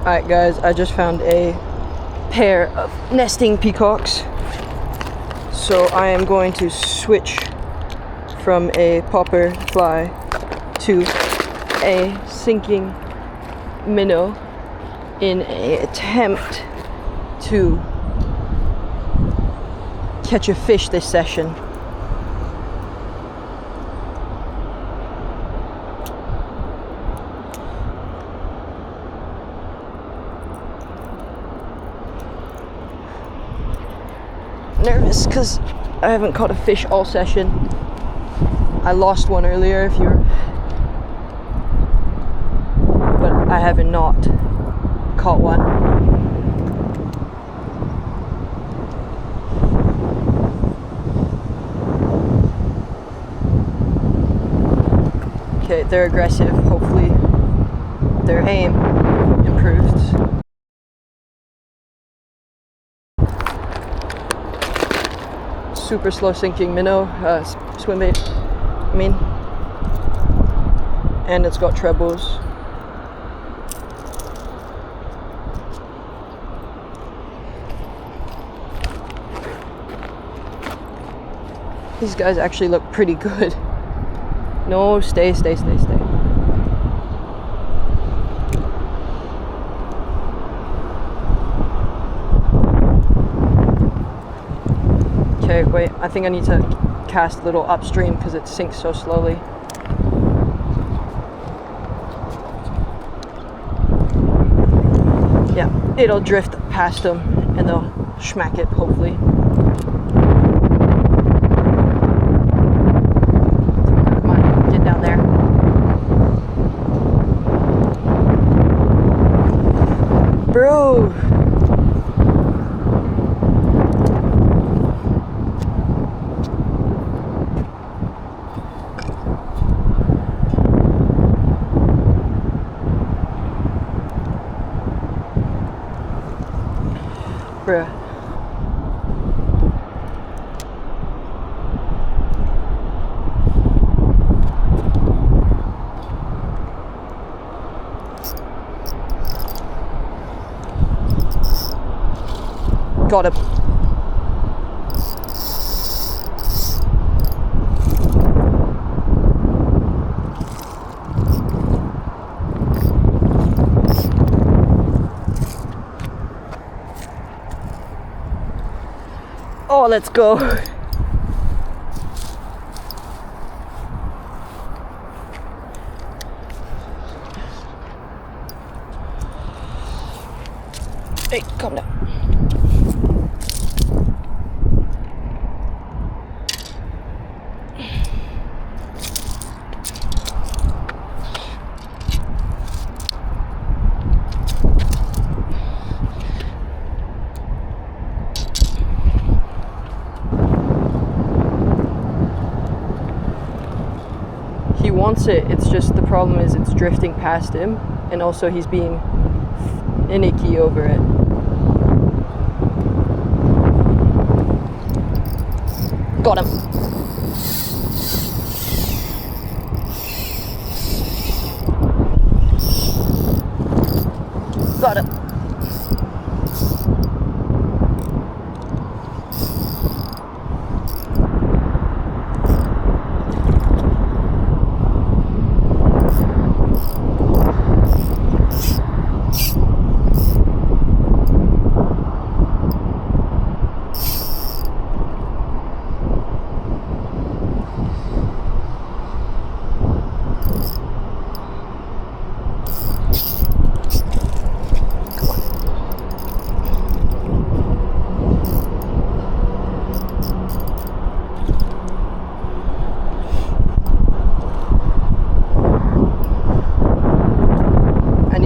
Alright guys, I just found a pair of nesting peacocks. So I am going to switch from a popper fly to a sinking minnow in an attempt to catch a fish this session. Nervous because I haven't caught a fish all session. I lost one earlier, but I haven't not caught one. Okay, they're aggressive. Hopefully their aim improves. Super slow sinking minnow, swim bait, and it's got trebles. These guys actually look pretty good. No, stay. Okay, wait, I think I need to cast a little upstream because it sinks so slowly. Yeah, it'll drift past them and they'll schmack it, hopefully. Come on, get down there. Bro! Got him. Oh, let's go. Hey, calm down. He wants it, it's just the problem is it's drifting past him, and also he's being finicky over it. Got him. Got him.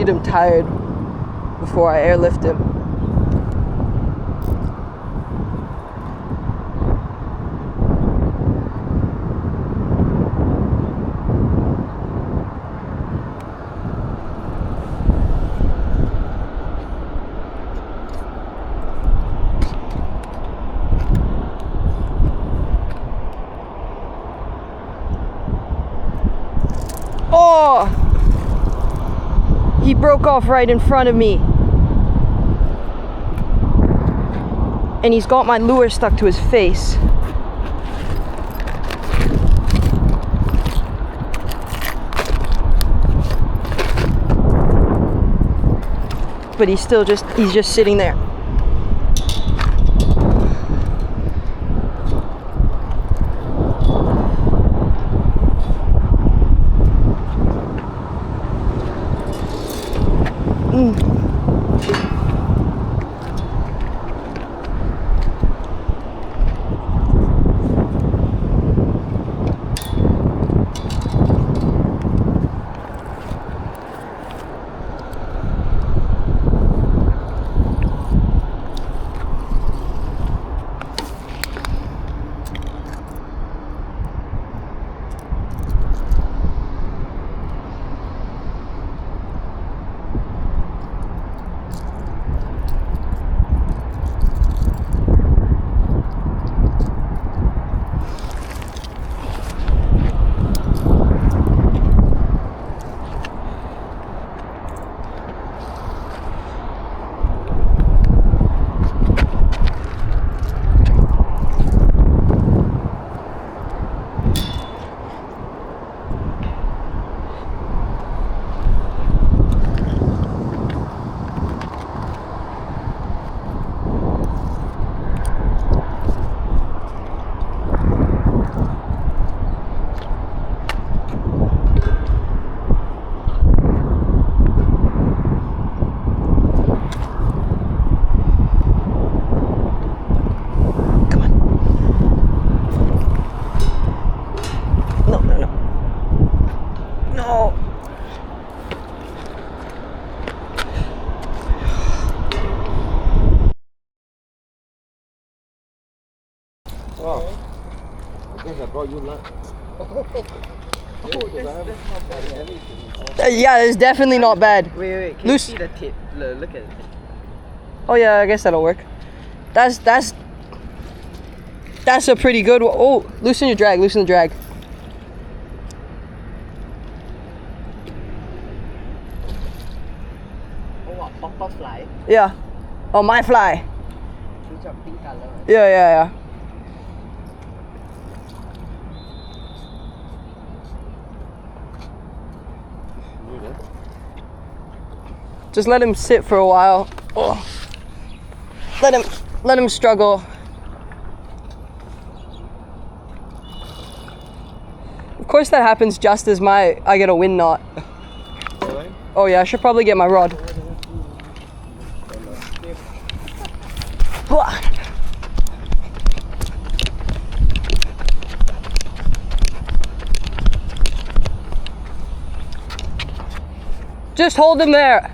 Him tired before I airlift him. Oh! He broke off right in front of me. and he's got my lure stuck to his face. But he's just sitting there. Oh, I guess I brought you lunch. Yeah, it's definitely not bad. Wait, can Loose. you see the tip? Look at the tip. Oh yeah, I guess that'll work. That's a pretty good one. Oh, loosen your drag, loosen the drag. Oh, what? Popper fly? Yeah. Oh, my fly. Which are pink color. Yeah. Just let him sit for a while. Oh. Let him struggle. Of course that happens just as I get a wind knot. Oh yeah, I should probably get my rod. Just hold him there.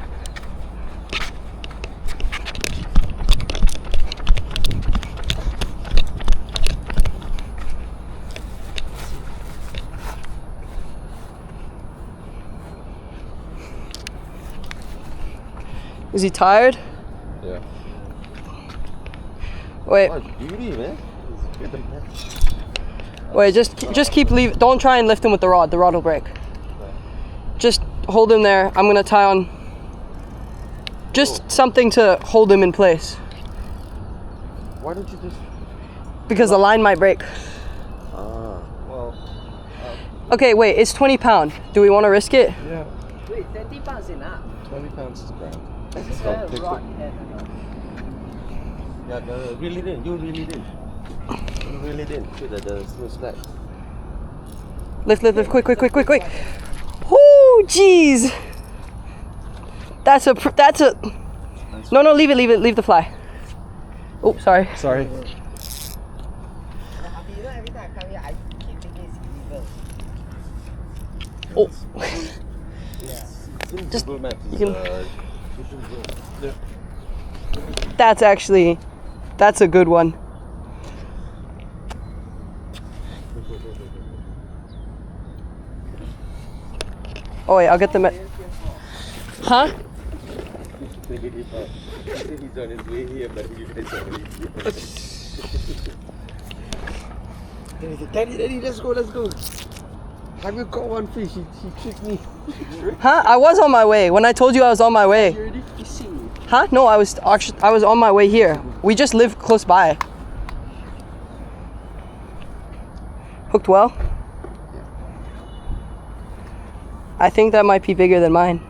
Is he tired? Yeah. Wait. Oh, beauty, man. Get the Wait, just keep leave. Don't try and lift him with the rod. The rod will break. Just hold him there. I'm gonna tie on just something to hold him in place. Why don't you just... Because the line might break. Well... Okay, wait, it's 20 pounds. Do we want to risk it? Yeah. Wait, 30 pounds enough. 20 pounds is grand. This is a rod head. Yeah, reel it in. You reel it in. You reel it in. So that the smooth slack. Lift, quick. Oh, jeez. That's a... No, leave it. Leave the fly. Oh, sorry. Sorry. You know, every time I come here, I keep thinking it's illegal. Oh. Just Google Maps is, you can... That's a good one. Oh wait, I'll get them at... Huh? He's on his way here, but you guys are already here. Daddy, let's go. Have you caught one fish? He tricked me. Huh? I was on my way. When I told you I was on my way. You're already fishing. Huh? No, I was on my way here. We just live close by. Hooked well? I think that might be bigger than mine.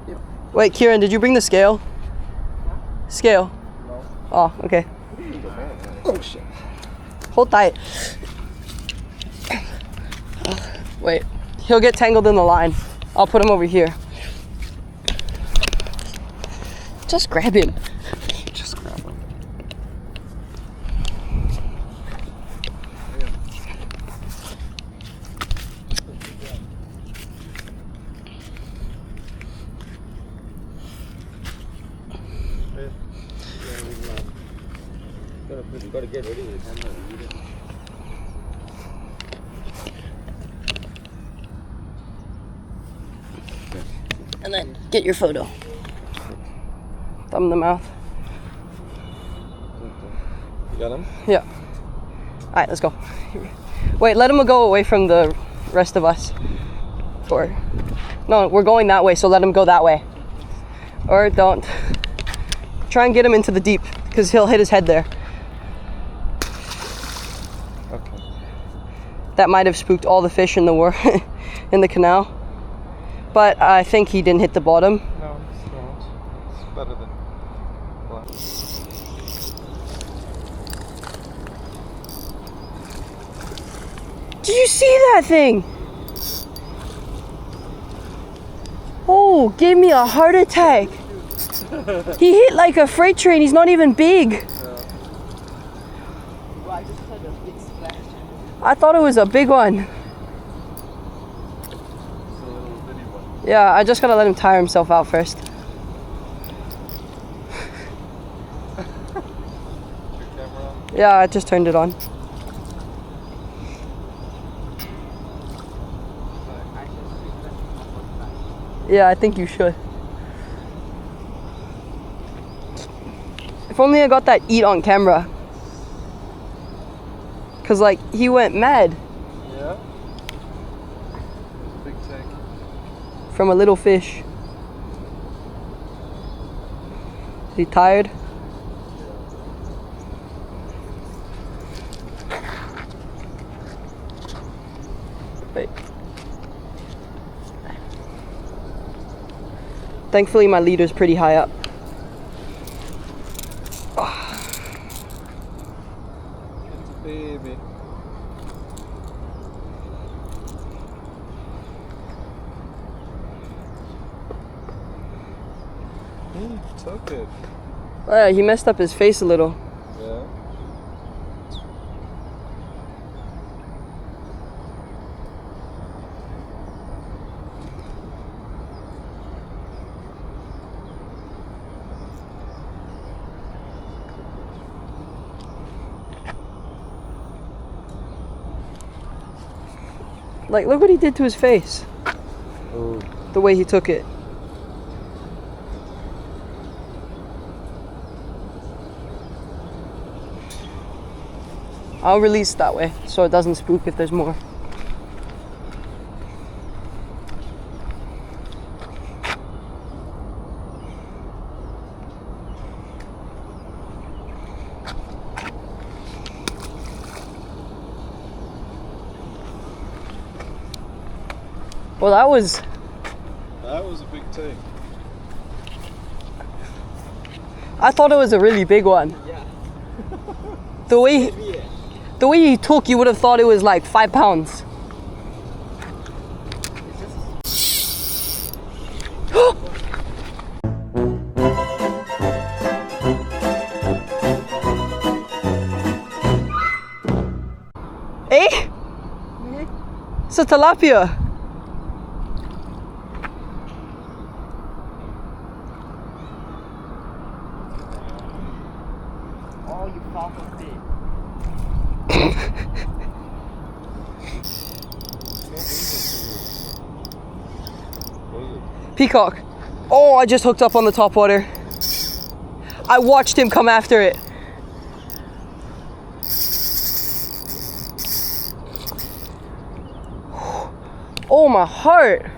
Yep. Wait, Kieran, did you bring the scale? Scale? No. Oh, okay. Oh shit. Hold tight. Wait, he'll get tangled in the line. I'll put him over here. Just grab him. Just grab him. You gotta get ready with the camera. And then get your photo. Thumb in the mouth. You got him? Yeah. Alright, let's go. Wait, let him go away from the rest of us. Or, no, we're going that way, so let him go that way. Or don't. Try and get him into the deep, because he'll hit his head there. Okay. That might have spooked all the fish in the in the canal. But I think he didn't hit the bottom. No, it's not. It's better than black. Did you see that thing? Oh, gave me a heart attack. He hit like a freight train. He's not even big. I just heard a big splash. I thought it was a big one. It's a little bitty one. Yeah, I just gotta let him tire himself out first. Your camera on? Yeah, I just turned it on. Yeah, I think you should. If only I got that eat on camera. Cause like, he went mad Yeah. Big tank. from a little fish. Is he tired? Wait. Thankfully my leader's pretty high up. It's a baby. He took it. Oh, yeah, he messed up his face a little. Yeah. Like, look what he did to his face. Oh. The way he took it. I'll release that way so it doesn't spook if there's more. Well, that was a big tank. I thought it was a really big one. Yeah. The way he took, you would have thought it was like 5 pounds. Eh? It's a tilapia. Oh, you fucking did. Peacock. Oh, I just hooked up on the top water. I watched him come after it. Oh, my heart.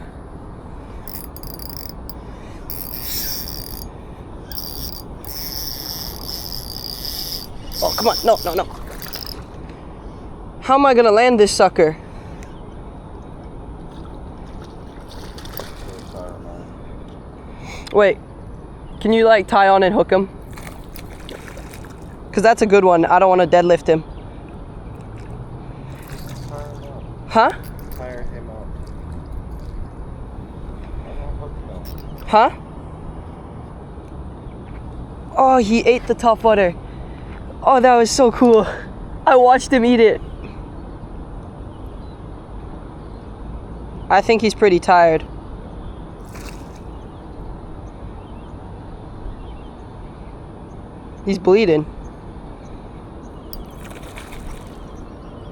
come on. No, no, no. How am I gonna land this sucker? Wait, can you like tie on and hook him? Cause that's a good one. I don't want to deadlift him. Huh? Tire him up. Huh? Oh, he ate the top water. Oh, that was so cool. I watched him eat it. I think he's pretty tired. He's bleeding.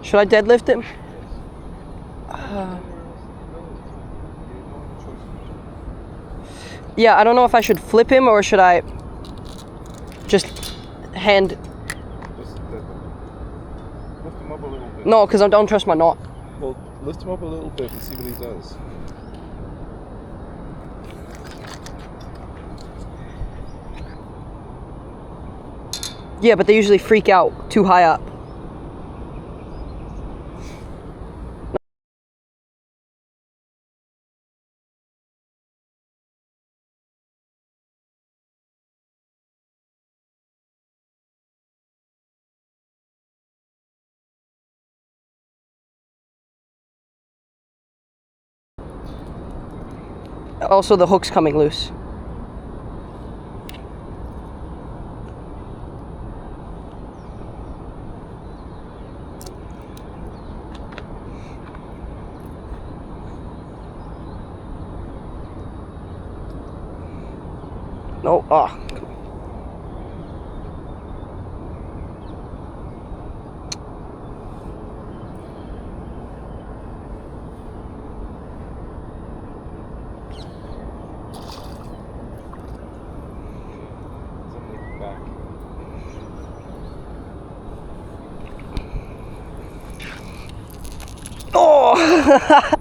Should I deadlift him? Yeah, I don't know if I should flip him or should I just hand. Just lift him up a little bit. No, because I don't trust my knot. Well, lift him up a little bit and see what he does. Yeah, but they usually freak out too high up. Also, the hook's coming loose. No, ah. Something back. Oh!